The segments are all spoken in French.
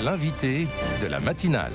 L'invité de la matinale.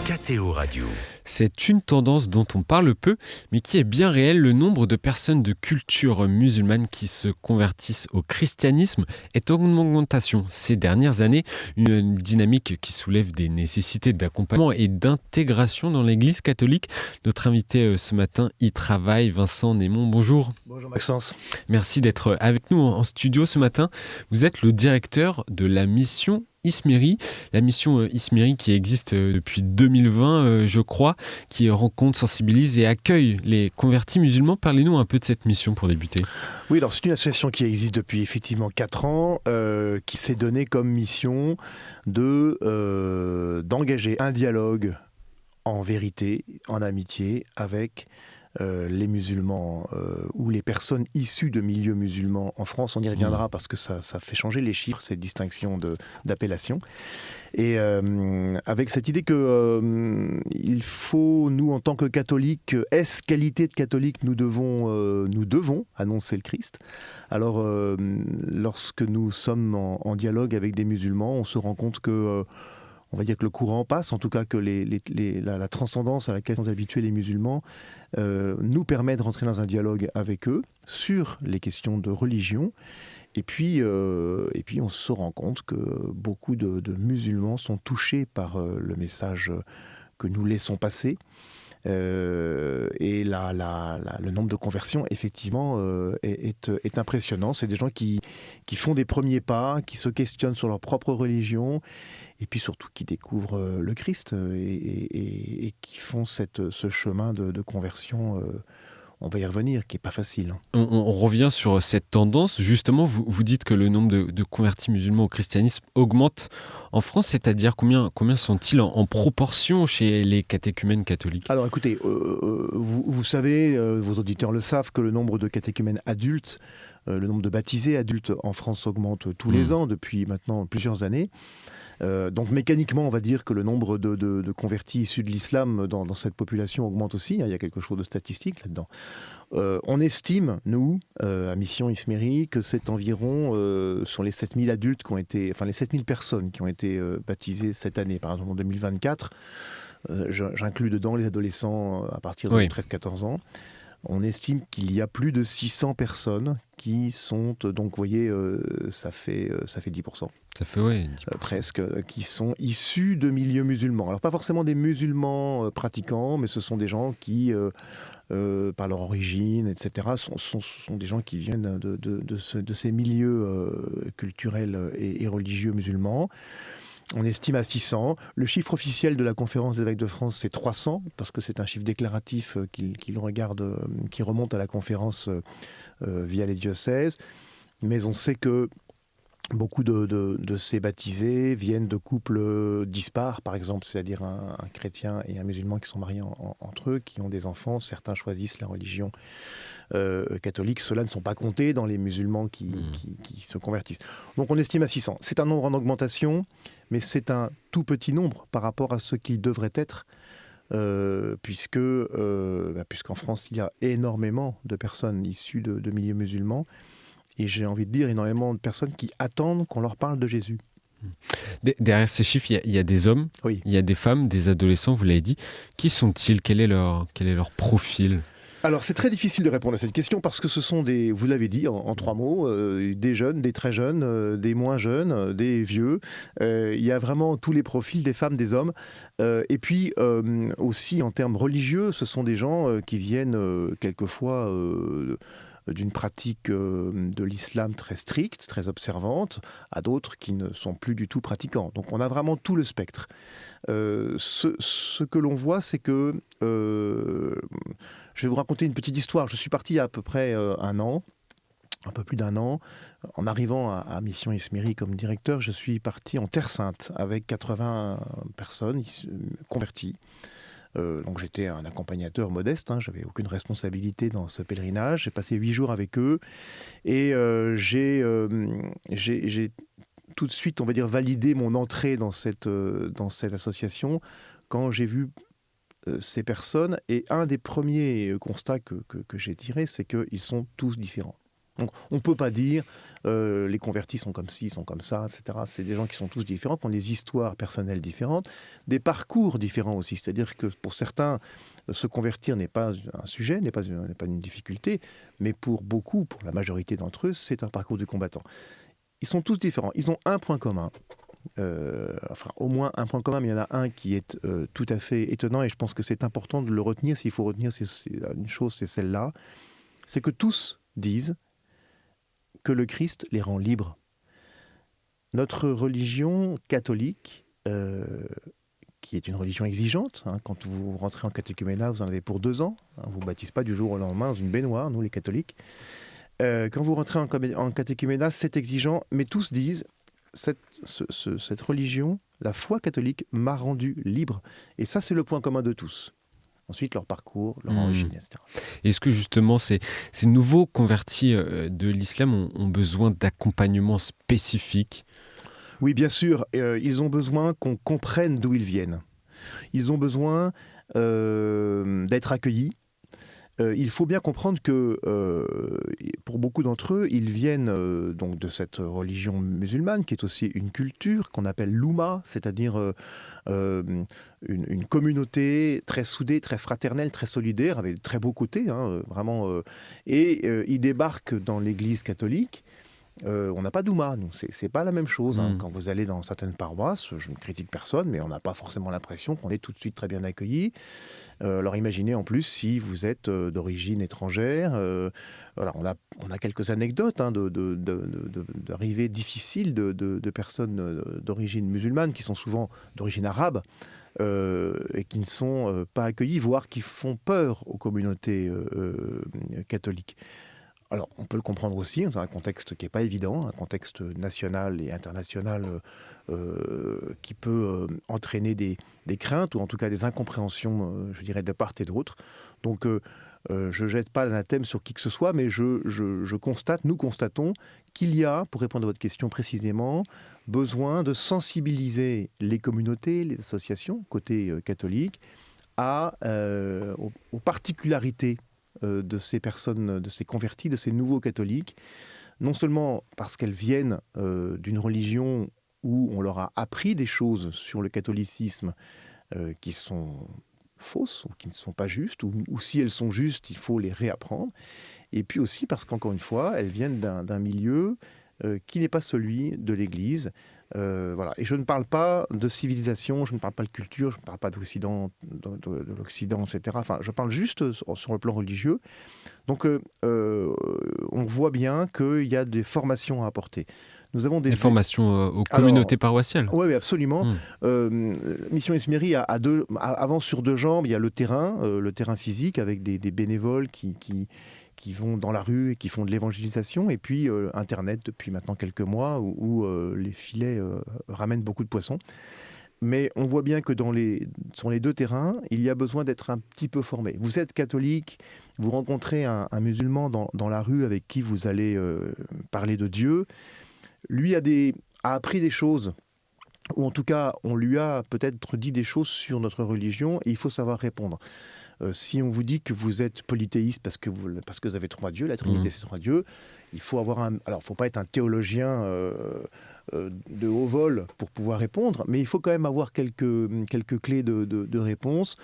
KTO Radio. C'est une tendance dont on parle peu, mais qui est bien réelle. Le nombre de personnes de culture musulmane qui se convertissent au christianisme est en augmentation ces dernières années. Une dynamique qui soulève des nécessités d'accompagnement et d'intégration dans l'Église catholique. Notre invité ce matin y travaille, Vincent Némon. Bonjour. Bonjour Maxence. Merci d'être avec nous en studio ce matin. Vous êtes le directeur de la mission Ismeri, la mission Ismeri qui existe depuis 2020, je crois, qui rencontre, sensibilise et accueille les convertis musulmans. Parlez-nous un peu de cette mission pour débuter. Oui, alors c'est une association qui existe depuis effectivement 4 ans, qui s'est donnée comme mission d'engager un dialogue en vérité, en amitié, avec les musulmans ou les personnes issues de milieux musulmans en France. On y reviendra parce que ça fait changer les chiffres, cette distinction d'appellation. Et avec cette idée que il faut, nous en tant que catholiques, qualité de catholiques, nous devons annoncer le Christ. Alors lorsque nous sommes en dialogue avec des musulmans, on se rend compte que on va dire que le courant passe, en tout cas que la transcendance à laquelle sont habitués les musulmans nous permet de rentrer dans un dialogue avec eux sur les questions de religion. Et puis on se rend compte que beaucoup de musulmans sont touchés par le message que nous laissons passer. Et le nombre de conversions, effectivement, est impressionnant. C'est des gens qui font des premiers pas, qui se questionnent sur leur propre religion, et puis surtout qui découvrent le Christ et qui font ce chemin de conversion. On va y revenir, qui n'est pas facile. On revient sur cette tendance. Justement, vous dites que le nombre de convertis musulmans au christianisme augmente en France, c'est-à-dire combien sont-ils en proportion chez les catéchumènes catholiques ? Alors écoutez, vous savez, vos auditeurs le savent, que le nombre de catéchumènes adultes, le nombre de baptisés adultes en France augmente tous les ans depuis maintenant plusieurs années. Donc mécaniquement, on va dire que le nombre de convertis issus de l'islam dans cette population augmente aussi. Il y a quelque chose de statistique là-dedans. On estime, nous, à Mission Ismeri, que c'est environ sur les 7000 adultes qui ont été, enfin les 7000 personnes qui ont été baptisées cette année, par exemple en 2024. J'inclus dedans les adolescents à partir de 13-14 ans. On estime qu'il y a plus de 600 personnes qui sont, donc vous voyez, ça fait 10%. Ça fait, 10%. Presque, qui sont issus de milieux musulmans. Alors pas forcément des musulmans pratiquants, mais ce sont des gens qui, par leur origine, etc., sont des gens qui viennent de ces milieux culturels et religieux musulmans. On estime à 600. Le chiffre officiel de la Conférence des évêques de France, c'est 300, parce que c'est un chiffre déclaratif qu'il regarde, qui remonte à la conférence via les diocèses. Mais on sait que beaucoup de ces baptisés viennent de couples dispares, par exemple, c'est-à-dire un chrétien et un musulman qui sont mariés entre eux, qui ont des enfants. Certains choisissent la religion catholique. Ceux-là ne sont pas comptés dans les musulmans qui se convertissent. Donc on estime à 600. C'est un nombre en augmentation, mais c'est un tout petit nombre par rapport à ce qu'il devrait être, puisqu'en France, il y a énormément de personnes issues de milieux musulmans. Et j'ai envie de dire énormément de personnes qui attendent qu'on leur parle de Jésus. Derrière ces chiffres, il y a des hommes, oui. Il y a des femmes, des adolescents, vous l'avez dit. Qui sont-ils ? Quel est leur profil ? Alors c'est très difficile de répondre à cette question parce que ce sont vous l'avez dit en 3 mots, des jeunes, des très jeunes, des moins jeunes, des vieux. Il y a vraiment tous les profils, des femmes, des hommes. Et puis aussi en termes religieux, ce sont des gens qui viennent quelquefois d'une pratique de l'islam très stricte, très observante, à d'autres qui ne sont plus du tout pratiquants. Donc on a vraiment tout le spectre. Ce que l'on voit, c'est que... je vais vous raconter une petite histoire. Je suis parti il y a à peu près un peu plus d'un an. En arrivant à Mission Ismeri comme directeur, je suis parti en Terre Sainte avec 80 personnes converties. Donc j'étais un accompagnateur modeste, j'avais aucune responsabilité dans ce pèlerinage. J'ai passé 8 jours avec eux et j'ai tout de suite, on va dire, validé mon entrée dans cette association quand j'ai vu ces personnes. Et un des premiers constats que j'ai tiré, c'est qu'ils sont tous différents. Donc on ne peut pas dire les convertis sont comme ci, sont comme ça, etc. C'est des gens qui sont tous différents, qui ont des histoires personnelles différentes, des parcours différents aussi. C'est-à-dire que pour certains, se convertir n'est pas un sujet, n'est pas une difficulté, mais pour beaucoup, pour la majorité d'entre eux, c'est un parcours du combattant. Ils sont tous différents. Ils ont un point commun. Enfin, au moins un point commun, mais il y en a un qui est tout à fait étonnant, et je pense que c'est important de le retenir. S'il faut retenir une chose, c'est celle-là. C'est que tous disent que le Christ les rend libres. Notre religion catholique, qui est une religion exigeante, quand vous rentrez en catéchuménat, vous en avez pour 2 ans. On ne vous baptise pas du jour au lendemain dans une baignoire, nous les catholiques. Quand vous rentrez en catéchuménat, c'est exigeant, mais tous disent cette religion, la foi catholique, m'a rendu libre. Et ça, c'est le point commun de tous. Ensuite, leur parcours, leur origine, etc. Est-ce que justement, ces nouveaux convertis de l'islam ont besoin d'accompagnement spécifique ? Oui, bien sûr. Ils ont besoin qu'on comprenne d'où ils viennent. Ils ont besoin d'être accueillis. Il faut bien comprendre que pour beaucoup d'entre eux, ils viennent donc de cette religion musulmane qui est aussi une culture qu'on appelle l'Oumma, c'est-à-dire une communauté très soudée, très fraternelle, très solidaire, avec de très beaux côtés, vraiment. Et ils débarquent dans l'Église catholique. On n'a pas d'Oumma, nous, c'est pas la même chose. Quand vous allez dans certaines paroisses, je ne critique personne, mais on n'a pas forcément l'impression qu'on est tout de suite très bien accueillis. Alors imaginez en plus si vous êtes d'origine étrangère. Voilà, on a quelques anecdotes d'arrivées difficiles de personnes d'origine musulmane qui sont souvent d'origine arabe et qui ne sont pas accueillies, voire qui font peur aux communautés catholiques. Alors, on peut le comprendre aussi dans un contexte qui n'est pas évident, un contexte national et international qui peut entraîner des craintes ou en tout cas des incompréhensions, je dirais, de part et d'autre. Donc, je ne jette pas l'anathème sur qui que ce soit, mais nous constatons qu'il y a, pour répondre à votre question précisément, besoin de sensibiliser les communautés, les associations, côté catholique, aux particularités de ces personnes, de ces convertis, de ces nouveaux catholiques, non seulement parce qu'elles viennent d'une religion où on leur a appris des choses sur le catholicisme qui sont fausses ou qui ne sont pas justes, ou si elles sont justes, il faut les réapprendre, et puis aussi parce qu'encore une fois, elles viennent d'un milieu qui n'est pas celui de l'Église. Voilà. Et je ne parle pas de civilisation, je ne parle pas de culture, je ne parle pas d'Occident, de l'Occident, etc. Enfin, je parle juste sur le plan religieux. Donc, on voit bien qu'il y a des formations à apporter. Nous avons des formations aux communautés paroissiales. Oui, absolument. Mission Esmeri avance sur 2 jambes. Il y a le terrain physique avec des bénévoles qui vont dans la rue et qui font de l'évangélisation, et puis Internet depuis maintenant quelques mois où les filets ramènent beaucoup de poissons. Mais on voit bien que sur les 2 terrains, il y a besoin d'être un petit peu formé. Vous êtes catholique, vous rencontrez un musulman dans la rue avec qui vous allez parler de Dieu. Lui a appris des choses, ou en tout cas, on lui a peut-être dit des choses sur notre religion, et il faut savoir répondre. Si on vous dit que vous êtes polythéiste parce que vous avez 3 dieux, la Trinité c'est 3 dieux, il faut faut pas être un théologien de haut vol pour pouvoir répondre, mais il faut quand même avoir quelques clés de réponse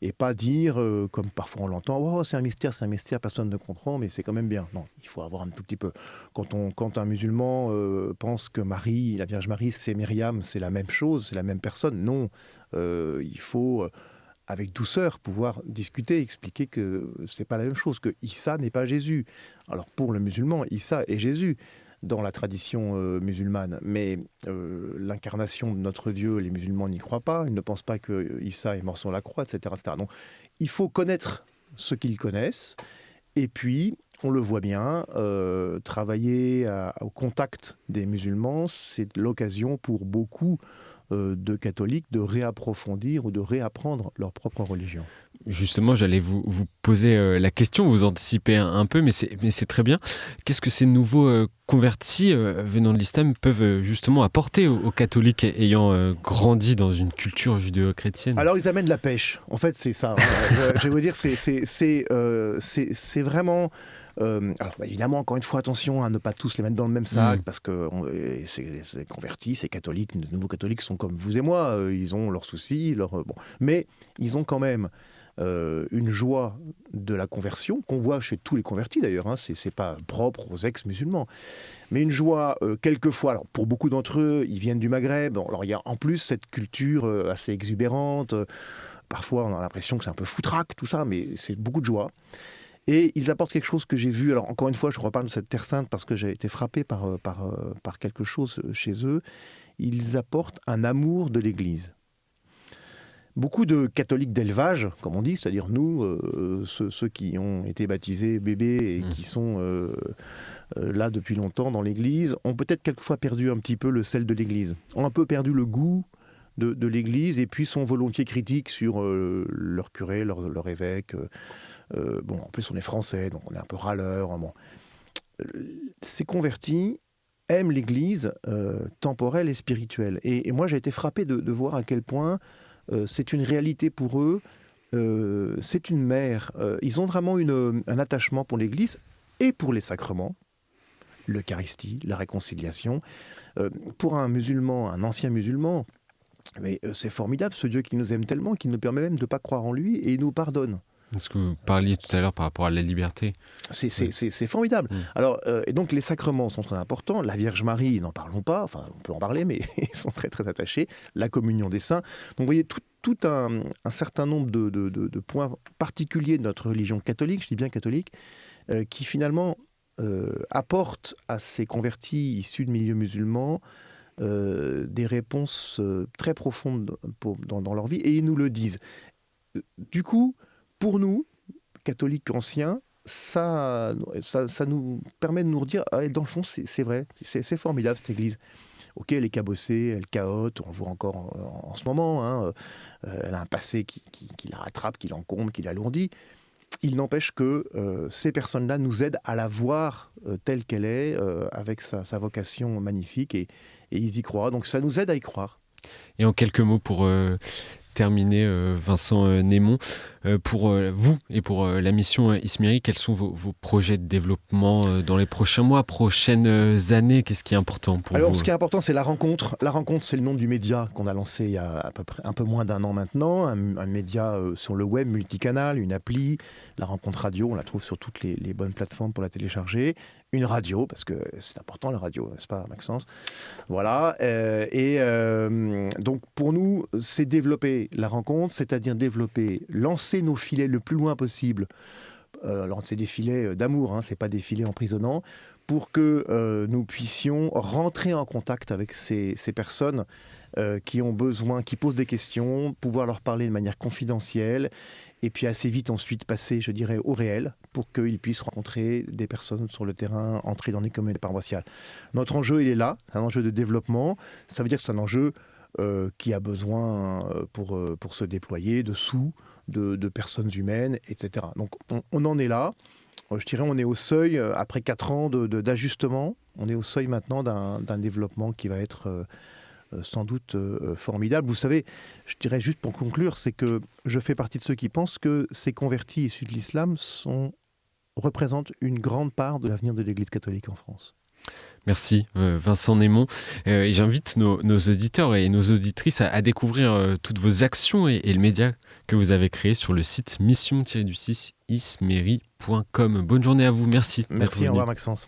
et pas dire, comme parfois on l'entend, oh, c'est un mystère, personne ne comprend, mais c'est quand même bien. Non, il faut avoir un tout petit peu. Quand un musulman pense que Marie, la Vierge Marie, c'est Myriam, c'est la même chose, c'est la même personne, non. Il faut avec douceur, pouvoir discuter, expliquer que c'est pas la même chose, que Issa n'est pas Jésus. Alors pour le musulman, Issa est Jésus dans la tradition musulmane, mais l'incarnation de notre Dieu, les musulmans n'y croient pas, ils ne pensent pas que Issa est mort sur la croix, etc., etc. Donc il faut connaître ce qu'ils connaissent, et puis on le voit bien, travailler au contact des musulmans, c'est l'occasion pour beaucoup de catholiques de réapprofondir ou de réapprendre leur propre religion. Justement, j'allais vous poser la question, vous anticipez un peu, mais c'est très bien. Qu'est-ce que ces nouveaux convertis venant de l'islam peuvent justement apporter aux catholiques ayant grandi dans une culture judéo-chrétienne ? Alors, ils amènent la pêche. En fait, c'est ça. Je vais vous dire, c'est vraiment Alors évidemment, encore une fois, attention à ne pas tous les mettre dans le même sac, parce que ces convertis, ces catholiques, les nouveaux catholiques sont comme vous et moi, ils ont leurs soucis, bon. Mais ils ont quand même une joie de la conversion, qu'on voit chez tous les convertis d'ailleurs, hein, c'est pas propre aux ex-musulmans, mais une joie quelquefois, alors pour beaucoup d'entre eux, ils viennent du Maghreb, alors il y a en plus cette culture assez exubérante, parfois on a l'impression que c'est un peu foutraque tout ça, mais c'est beaucoup de joie. Et ils apportent quelque chose que j'ai vu, alors encore une fois je reparle de cette Terre Sainte parce que j'ai été frappé par quelque chose chez eux, ils apportent un amour de l'Église. Beaucoup de catholiques d'élevage, comme on dit, c'est-à-dire nous, ceux qui ont été baptisés bébés et qui sont là depuis longtemps dans l'Église, ont peut-être quelquefois perdu un petit peu le sel de l'Église, ont un peu perdu le goût de l'Église et puis sont volontiers critiques sur leur curé, leur évêque. Bon, en plus on est français, donc on est un peu râleur. Bon. Ces convertis aiment l'Église temporelle et spirituelle. Et moi j'ai été frappé de voir à quel point c'est une réalité pour eux, c'est une mère. Ils ont vraiment un attachement pour l'Église et pour les sacrements, l'Eucharistie, la réconciliation. Pour un musulman, un ancien musulman, mais c'est formidable ce Dieu qui nous aime tellement, qui nous permet même de ne pas croire en lui et il nous pardonne. Ce que vous parliez tout à l'heure par rapport à la liberté. C'est formidable. Alors, et donc les sacrements sont très importants. La Vierge Marie, n'en parlons pas. Enfin, on peut en parler, mais ils sont très très attachés. La communion des saints. Donc, vous voyez tout un certain nombre de points particuliers de notre religion catholique, je dis bien catholique, qui finalement apportent à ces convertis issus de milieux musulmans des réponses très profondes dans leur vie, et ils nous le disent. Du coup, pour nous, catholiques anciens, ça nous permet de nous redire, dans le fond, c'est vrai, c'est formidable cette église. Ok, elle est cabossée, elle cahote, on le voit encore en ce moment, hein, elle a un passé qui la rattrape, qui l'encombre, qui l'alourdit. Il n'empêche que ces personnes-là nous aident à la voir telle qu'elle est, avec sa vocation magnifique, et ils y croient. Donc ça nous aide à y croire. Et en quelques mots pour terminer, Vincent Némon, pour vous et pour la mission Ismeri, quels sont vos projets de développement dans les prochains mois, prochaines années? Qu'est-ce qui est important pour vous? Alors, ce qui est important, c'est la rencontre. La rencontre, c'est le nom du média qu'on a lancé il y a à peu près un peu moins d'un an maintenant, un média sur le web multicanal, une appli, la rencontre radio, on la trouve sur toutes les bonnes plateformes pour la télécharger, une radio, parce que c'est important la radio, n'est-ce pas, Maxence? Voilà, donc pour nous, c'est développer la rencontre, c'est-à-dire lancer nos filets le plus loin possible. Alors c'est des filets d'amour, hein, c'est pas des filets emprisonnants, pour que nous puissions rentrer en contact avec ces personnes qui ont besoin, qui posent des questions, pouvoir leur parler de manière confidentielle, et puis assez vite ensuite passer, je dirais, au réel, pour qu'ils puissent rencontrer des personnes sur le terrain, entrer dans des communautés paroissiales. Notre enjeu, il est là, un enjeu de développement. Ça veut dire que c'est un enjeu qui a besoin, pour se déployer, de sous, de personnes humaines, etc. Donc on en est là. Je dirais on est au seuil, après 4 ans d'ajustement, on est au seuil maintenant d'un développement qui va être sans doute formidable. Vous savez, je dirais juste pour conclure, c'est que je fais partie de ceux qui pensent que ces convertis issus de l'islam représentent une grande part de l'avenir de l'Église catholique en France. Merci Vincent Némon. Et j'invite nos auditeurs et nos auditrices à découvrir toutes vos actions et le média que vous avez créé sur le site mission-ismeri.com. Bonne journée à vous, merci. Merci, au revoir Maxence.